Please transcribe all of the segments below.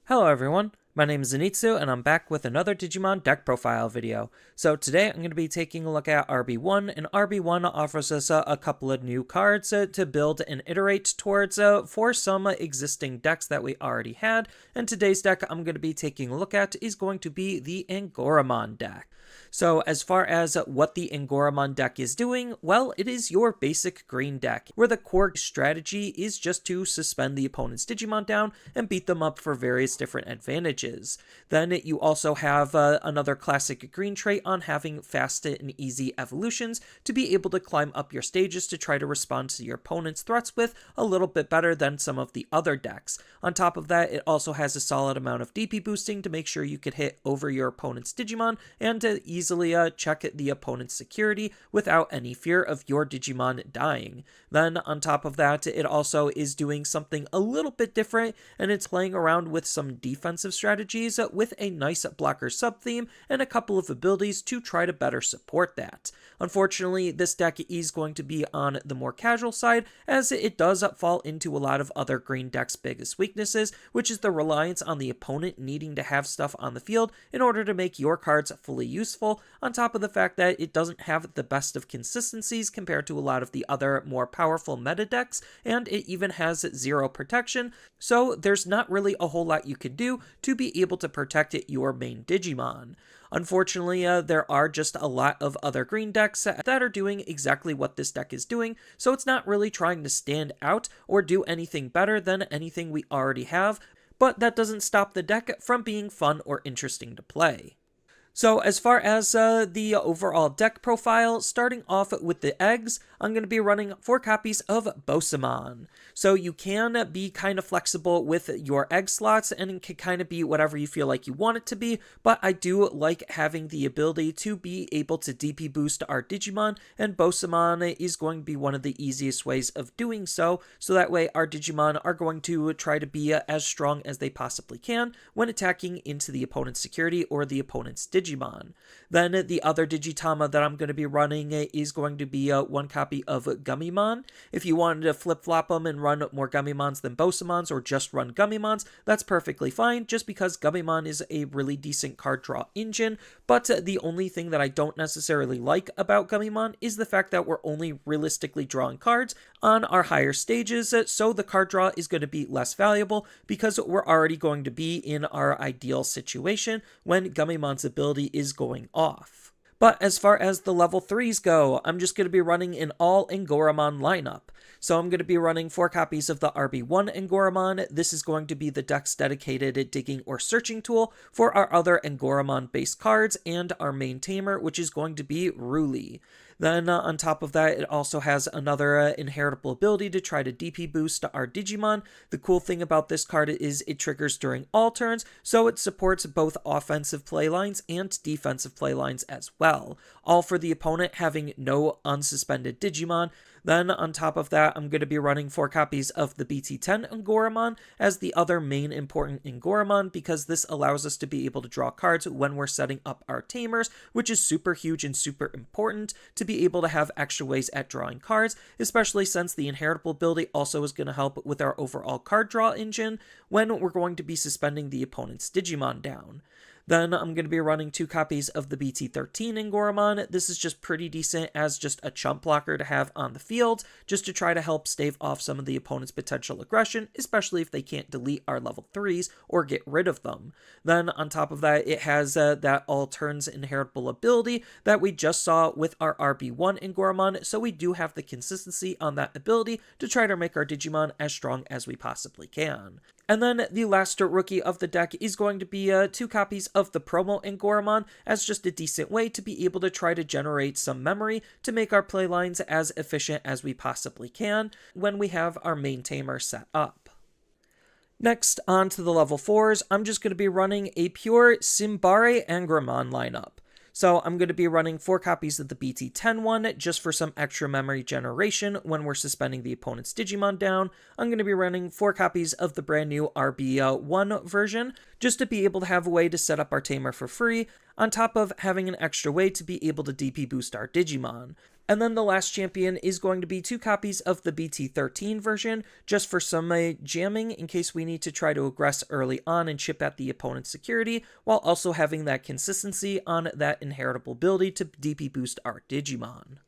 Hello everyone, my name is Zenitsu and I'm back with another Digimon deck profile video. So today I'm going to be taking a look at RB01, and RB1 offers us a couple of new cards to build and iterate towards for some existing decks that we already had. And today's deck I'm going to be taking a look at is going to be the Angoramon deck. So as far as what the Angoramon deck is doing, well, it is your basic green deck, where the core strategy is just to suspend the opponent's Digimon down and beat them up for various different advantages. Then you also have another classic green trait on having fast and easy evolutions to be able to climb up your stages to try to respond to your opponent's threats with a little bit better than some of the other decks. On top of that, it also has a solid amount of DP boosting to make sure you could hit over your opponent's Digimon and to easily check the opponent's security without any fear of your Digimon dying. Then on top of that, it also is doing something a little bit different, and it's playing around with some defensive strategies with a nice blocker sub-theme and a couple of abilities to try to better support that. Unfortunately, this deck is going to be on the more casual side, as it does fall into a lot of other green decks' biggest weaknesses, which is the reliance on the opponent needing to have stuff on the field in order to make your cards fully useful, on top of the fact that it doesn't have the best of consistencies compared to a lot of the other more powerful meta decks, and it even has zero protection, so there's not really a whole lot you could do to be able to protect your main Digimon. Unfortunately, there are just a lot of other green decks that are doing exactly what this deck is doing, so it's not really trying to stand out or do anything better than anything we already have, but that doesn't stop the deck from being fun or interesting to play. So as far as the overall deck profile, starting off with the eggs, I'm going to be running 4 copies of Bosamon. So you can be kind of flexible with your egg slots, and it can kind of be whatever you feel like you want it to be, but I do like having the ability to be able to DP boost our Digimon, and Bosamon is going to be one of the easiest ways of doing so that way our Digimon are going to try to be as strong as they possibly can when attacking into the opponent's security or the opponent's Digimon. Then the other Digitama that I'm going to be running is going to be 1 copy of Gummimon. If you wanted to flip-flop them and run more Gummimons than Bosamons, or just run Gummimons, that's perfectly fine, just because Gummimon is a really decent card draw engine, but the only thing that I don't necessarily like about Gummimon is the fact that we're only realistically drawing cards on our higher stages, so the card draw is going to be less valuable because we're already going to be in our ideal situation when Gummimon's ability is going off. But as far as the level 3s go, I'm just going to be running an all Angoramon lineup. So I'm going to be running 4 copies of the RB01 Angoramon. This is going to be the deck's dedicated digging or searching tool for our other Angoramon based cards and our main tamer, which is going to be Ruli. Then on top of that, it also has another inheritable ability to try to DP boost our Digimon. The cool thing about this card is it triggers during all turns, so it supports both offensive playlines and defensive playlines as well, all for the opponent having no unsuspended Digimon. Then on top of that, I'm going to be running 4 copies of the BT10 Angoramon as the other main important Angoramon, because this allows us to be able to draw cards when we're setting up our Tamers, which is super huge and super important to be able to have extra ways at drawing cards, especially since the inheritable ability also is going to help with our overall card draw engine when we're going to be suspending the opponent's Digimon down. Then I'm going to be running 2 copies of the BT13 Angoramon. This is just pretty decent as just a chump blocker to have on the field, just to try to help stave off some of the opponent's potential aggression, especially if they can't delete our level 3s or get rid of them. Then on top of that, it has that all turns inheritable ability that we just saw with our RB1 Angoramon, so we do have the consistency on that ability to try to make our Digimon as strong as we possibly can. And then the last rookie of the deck is going to be 2 copies of the promo Angoramon as just a decent way to be able to try to generate some memory to make our playlines as efficient as we possibly can when we have our main tamer set up. Next, on to the level 4s, I'm just going to be running a pure Simbare Angoramon lineup. So I'm going to be running 4 copies of the BT10 one just for some extra memory generation when we're suspending the opponent's Digimon down. I'm going to be running 4 copies of the brand new RB01 version just to be able to have a way to set up our tamer for free, on top of having an extra way to be able to DP boost our Digimon. And then the last champion is going to be 2 copies of the BT13 version, just for some jamming in case we need to try to aggress early on and chip at the opponent's security, while also having that consistency on that inheritable ability to DP boost our Digimon.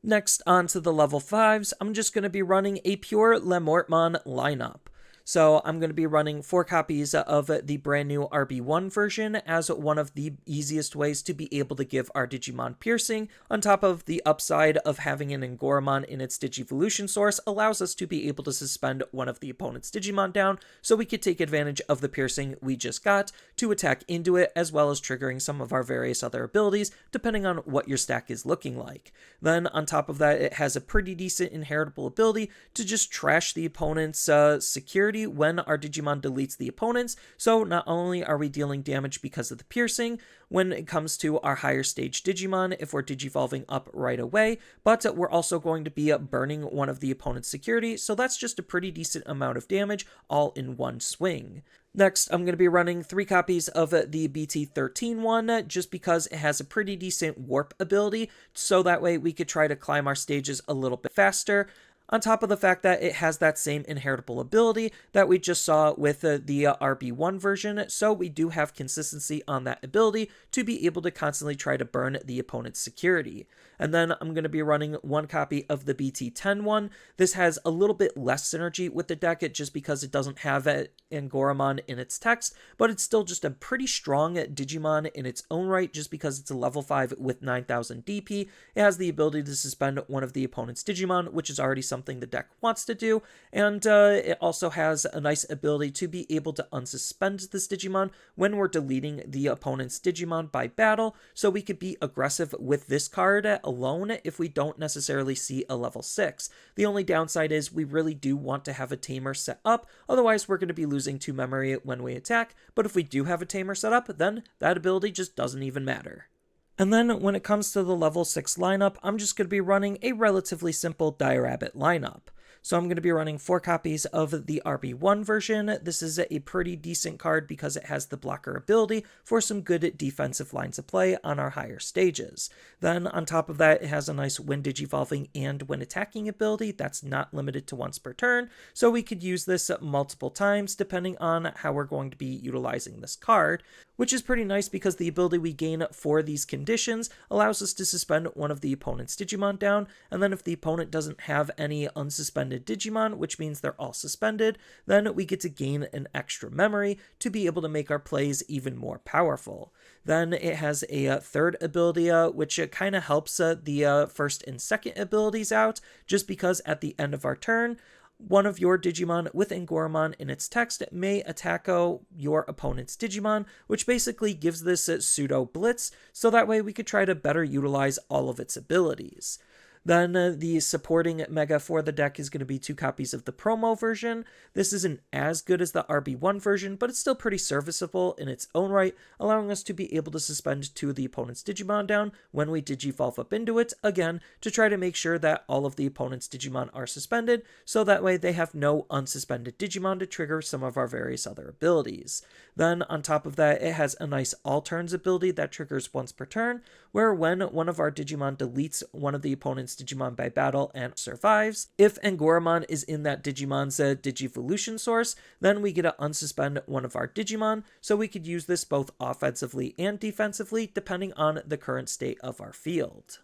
Next, on to the level 5s, I'm just going to be running a pure Lemortmon lineup. So I'm going to be running 4 copies of the brand new RB01 version as one of the easiest ways to be able to give our Digimon piercing, on top of the upside of having an Angoramon in its Digivolution source allows us to be able to suspend one of the opponent's Digimon down, so we could take advantage of the piercing we just got to attack into it, as well as triggering some of our various other abilities, depending on what your stack is looking like. Then on top of that, it has a pretty decent inheritable ability to just trash the opponent's security when our Digimon deletes the opponent's, so not only are we dealing damage because of the piercing when it comes to our higher stage Digimon if we're digivolving up right away, but we're also going to be burning one of the opponent's security, so that's just a pretty decent amount of damage all in one swing. Next, I'm going to be running 3 copies of the BT13 one, just because it has a pretty decent warp ability, so that way we could try to climb our stages a little bit faster, on top of the fact that it has that same inheritable ability that we just saw with the RB01 version, so we do have consistency on that ability to be able to constantly try to burn the opponent's security. And then I'm going to be running 1 copy of the BT10 one. This has a little bit less synergy with the deck just because it doesn't have Angoramon in its text, but it's still just a pretty strong Digimon in its own right just because it's a level 5 with 9000 DP. It has the ability to suspend one of the opponent's Digimon, which is already something the deck wants to do, and it also has a nice ability to be able to unsuspend this Digimon when we're deleting the opponent's Digimon by battle, so we could be aggressive with this card alone if we don't necessarily see a level 6. The only downside is we really do want to have a tamer set up, otherwise we're going to be losing 2 memory when we attack, but if we do have a tamer set up, then that ability just doesn't even matter. And then when it comes to the level 6 lineup, I'm just going to be running a relatively simple Dire-Rabbit lineup. So I'm going to be running 4 copies of the RB01 version. This is a pretty decent card because it has the blocker ability for some good defensive lines of play on our higher stages. Then on top of that, it has a nice when digivolving and when attacking ability that's not limited to once per turn, so we could use this multiple times depending on how we're going to be utilizing this card, which is pretty nice because the ability we gain for these conditions allows us to suspend one of the opponent's Digimon down, and then if the opponent doesn't have any unsuspended Digimon, which means they're all suspended, then we get to gain an extra memory to be able to make our plays even more powerful. Then it has a third ability, which kind of helps the first and second abilities out, just because at the end of our turn, one of your Digimon with Angoramon in its text may attack your opponent's Digimon, which basically gives this pseudo blitz, so that way we could try to better utilize all of its abilities. Then the supporting mega for the deck is going to be 2 copies of the promo version. This isn't as good as the RB1 version, but it's still pretty serviceable in its own right, allowing us to be able to suspend 2 of the opponent's Digimon down when we digivolve up into it, again, to try to make sure that all of the opponent's Digimon are suspended, so that way they have no unsuspended Digimon to trigger some of our various other abilities. Then on top of that, it has a nice all turns ability that triggers once per turn, where when one of our Digimon deletes one of the opponent's Digimon by battle and survives, if Angoramon is in that Digimon's Digivolution source, then we get to unsuspend one of our Digimon, so we could use this both offensively and defensively depending on the current state of our field.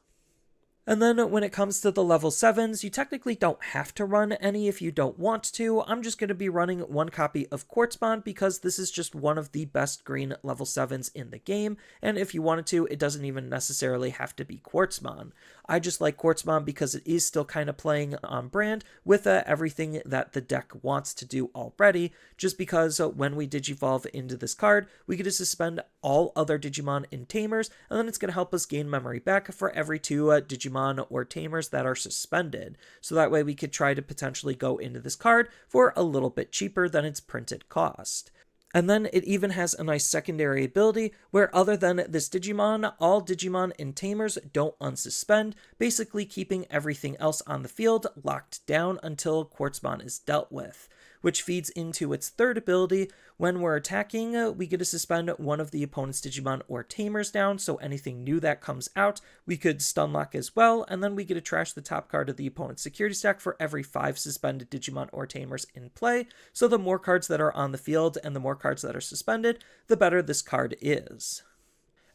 And then when it comes to the level 7s, you technically don't have to run any if you don't want to. I'm just going to be running 1 copy of Quartzmon because this is just one of the best green level 7s in the game, and if you wanted to, it doesn't even necessarily have to be Quartzmon. I just like Quartzmon because it is still kind of playing on brand with everything that the deck wants to do already, just because when we digivolve into this card, we get to suspend all other Digimon in Tamers, and then it's going to help us gain memory back for every 2 Digimon or Tamers that are suspended, so that way we could try to potentially go into this card for a little bit cheaper than its printed cost. And then it even has a nice secondary ability where other than this Digimon, all Digimon and Tamers don't unsuspend, basically keeping everything else on the field locked down until Quartzmon is dealt with. which feeds into its third ability. When we're attacking, we get to suspend one of the opponent's Digimon or Tamers down, so anything new that comes out, we could stun lock as well, and then we get to trash the top card of the opponent's security stack for every 5 suspended Digimon or Tamers in play, so the more cards that are on the field and the more cards that are suspended, the better this card is.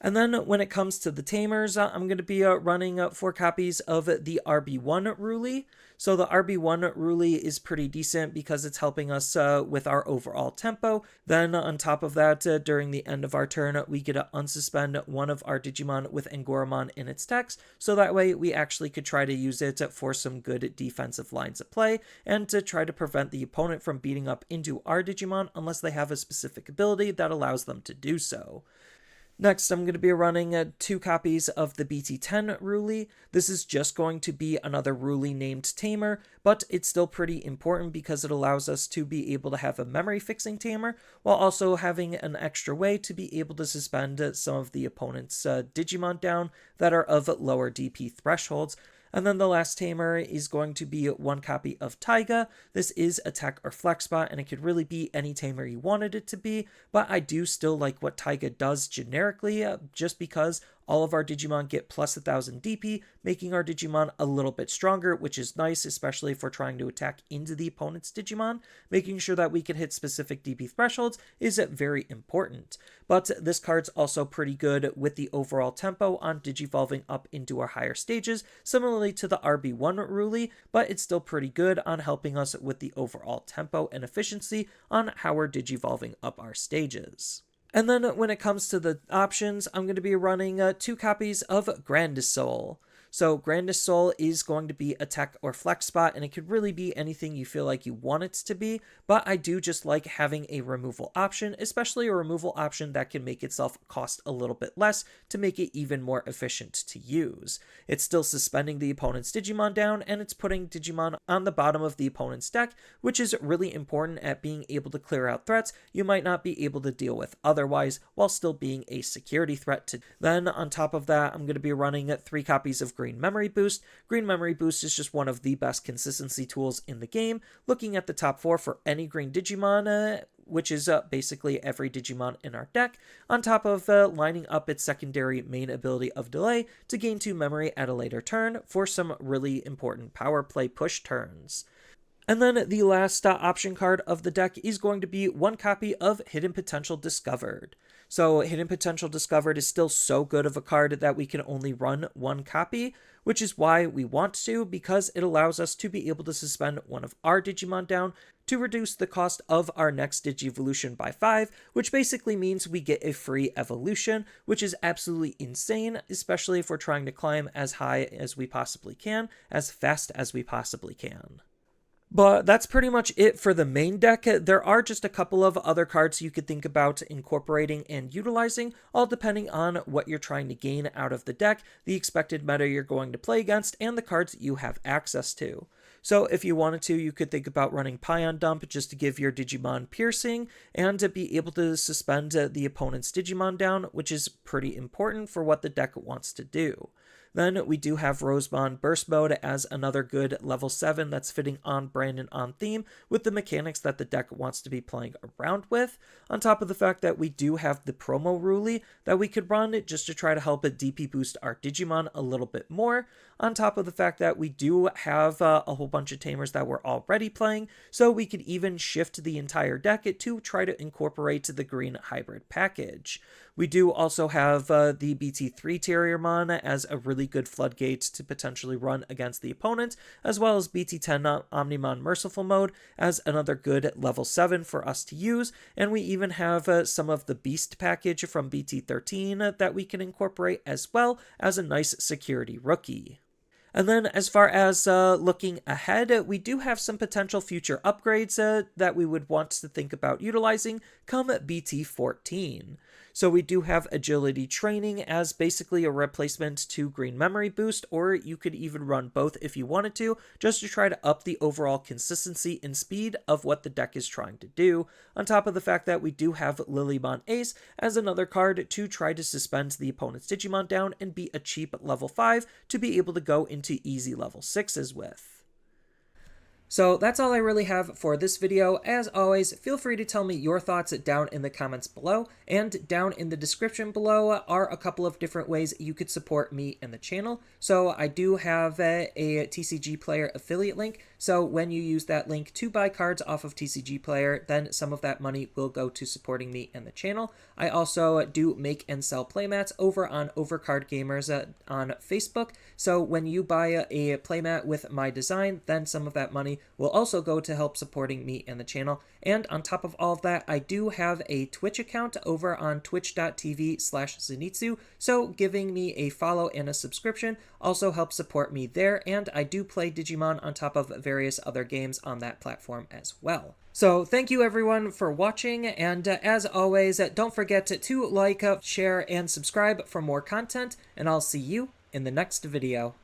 And then when it comes to the Tamers, I'm going to be running 4 copies of the RB01 Ruli. So the RB1 Ruli is pretty decent because it's helping us with our overall tempo. Then on top of that, during the end of our turn, we get to unsuspend one of our Digimon with Angoramon in its text. So that way we actually could try to use it for some good defensive lines of play and to try to prevent the opponent from beating up into our Digimon unless they have a specific ability that allows them to do so. Next, I'm going to be running 2 copies of the BT10 Ruli. This is just going to be another Ruli named Tamer, but it's still pretty important because it allows us to be able to have a memory fixing Tamer, while also having an extra way to be able to suspend some of the opponent's Digimon down that are of lower DP thresholds. And then the last Tamer is going to be 1 copy of Taiga. This is a tech or flex spot, and it could really be any Tamer you wanted it to be, but I do still like what Taiga does generically, just because all of our Digimon get plus 1000 DP, making our Digimon a little bit stronger, which is nice, especially if we're trying to attack into the opponent's Digimon. Making sure that we can hit specific DP thresholds is very important. But this card's also pretty good with the overall tempo on Digivolving up into our higher stages, similarly to the RB1 Ruli, but it's still pretty good on helping us with the overall tempo and efficiency on how we're Digivolving up our stages. And then when it comes to the options, I'm going to be running 2 copies of Grandest Soul. So Grandest Soul is going to be a tech or flex spot, and it could really be anything you feel like you want it to be, but I do just like having a removal option, especially a removal option that can make itself cost a little bit less to make it even more efficient to use. It's still suspending the opponent's Digimon down, and it's putting Digimon on the bottom of the opponent's deck, which is really important at being able to clear out threats you might not be able to deal with otherwise, while still being a security threat to. Then on top of that, I'm going to be running 3 copies of Green Memory Boost. Green Memory Boost is just one of the best consistency tools in the game. Looking at the top 4 for any green Digimon, which is basically every Digimon in our deck, on top of lining up its secondary main ability of Delay to gain 2 memory at a later turn for some really important power play push turns. And then the last option card of the deck is going to be 1 copy of Hidden Potential Discovered. So Hidden Potential Discovered is still so good of a card that we can only run 1 copy, which is why we want to, because it allows us to be able to suspend one of our Digimon down to reduce the cost of our next Digivolution by 5, which basically means we get a free evolution, which is absolutely insane, especially if we're trying to climb as high as we possibly can, as fast as we possibly can. But that's pretty much it for the main deck. There are just a couple of other cards you could think about incorporating and utilizing, all depending on what you're trying to gain out of the deck, the expected meta you're going to play against, and the cards you have access to. So if you wanted to, you could think about running Pion Dump just to give your Digimon piercing and to be able to suspend the opponent's Digimon down, which is pretty important for what the deck wants to do. Then we do have Rosemon Burst Mode as another good level 7 that's fitting on brand and on theme with the mechanics that the deck wants to be playing around with, on top of the fact that we do have the promo Ruli that we could run just to try to help it DP boost our Digimon a little bit more, on top of the fact that we do have a whole bunch of Tamers that we're already playing, so we could even shift the entire deck to try to incorporate the green hybrid package. We do also have the BT3 Terriermon as a really good floodgate to potentially run against the opponent, as well as BT10 Omnimon Merciful Mode as another good level 7 for us to use, and we even have some of the Beast package from BT13 that we can incorporate as well as a nice security rookie. And then as far as looking ahead, we do have some potential future upgrades that we would want to think about utilizing come BT14. So we do have Agility Training as basically a replacement to Green Memory Boost, or you could even run both if you wanted to, just to try to up the overall consistency and speed of what the deck is trying to do, on top of the fact that we do have Lilymon Ace as another card to try to suspend the opponent's Digimon down and be a cheap level 5 to be able to go into easy level 6s with. So that's all I really have for this video. As always, feel free to tell me your thoughts down in the comments below, and down in the description below are a couple of different ways you could support me and the channel. So I do have a TCG Player affiliate link, so when you use that link to buy cards off of TCG Player, then some of that money will go to supporting me and the channel. I also do make and sell playmats over on Overcard Gamers on Facebook, so when you buy a playmat with my design, then some of that money will also go to help supporting me and the channel. And on top of all of that, I do have a Twitch account over on twitch.tv/Zenitsu, so giving me a follow and a subscription also helps support me there, and I do play Digimon on top of various other games on that platform as well. So thank you everyone for watching, and as always, don't forget to like, share, and subscribe for more content, and I'll see you in the next video.